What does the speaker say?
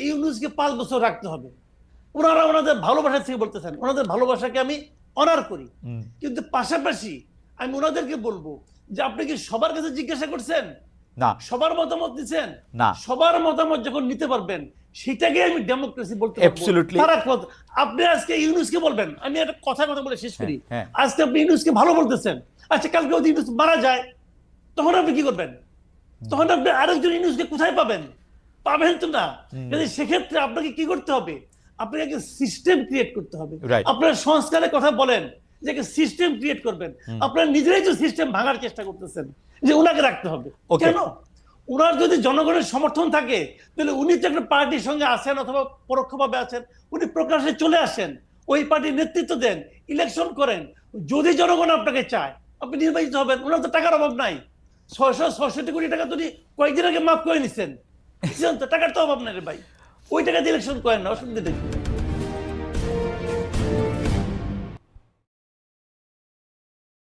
ইউনূসকে 5 বছর রাখতে হবে। ওনারা ওনাদের ভালোবাসা থেকে বলতেছেন, ওনাদের ভালোবাসাকে আমি অনার করি, কিন্তু পাশাপাশি আমি ওনাদেরকে বলবো যে আপনি কি সবার কাছে জিজ্ঞাসা করছেন? না। সবার মতামত দিচ্ছেন না। সবার মতামত যখন নিতে পারবেন সেটাকে আমি ডেমোক্রেসি বলতে পারবো। Absolutely. তারা আপনি আজকে ইউনূসকে বলবেন, আমি একটা কথা বলে শেষ করি, হ্যাঁ। আজকে আপনি ইউনূসকে ভালো বলতেছেন, আচ্ছা কালকে যদি ইউনূস মারা যায় তখন আপনি কি করবেন? তখন আপনি আরেকজন ইউনূসকে কোথায় পাবেন? পাবেন তো না। কিন্তু সেক্ষেত্রে আপনাকে কি করতে হবে? আপনাকে সিস্টেম ক্রিয়েট করতে হবে। Right. আপনার সংস্কারের কথা বলেন যে সিস্টেম ক্রিয়েট করবেন, আপনারা নিজেরাই তো সিস্টেম ভাঙার চেষ্টা করতেছেন যে উনাকে রাখতে হবে। কেন? উনার যদি জনগণের সমর্থন থাকে তাহলে উনি তো একটা পার্টির সঙ্গে আছেন অথবা পরোক্ষভাবে আছেন, উনি প্রকাশ্যে চলে আসেন, ওই পার্টির নেতৃত্ব দেন, ইলেকশন করেন। যদি জনগণ আপনাকে চায় আপনি নির্বাচিত হবেন। ওনার তো টাকার অভাব নাই, 666 কোটি টাকা তো কয়েকদিন আগে মাফ করে নিচ্ছেন, টাকার তো অভাব নাই রে ভাই, ওই টাকা দিয়ে ইলেকশন করেন না, অসুবিধা দেখি।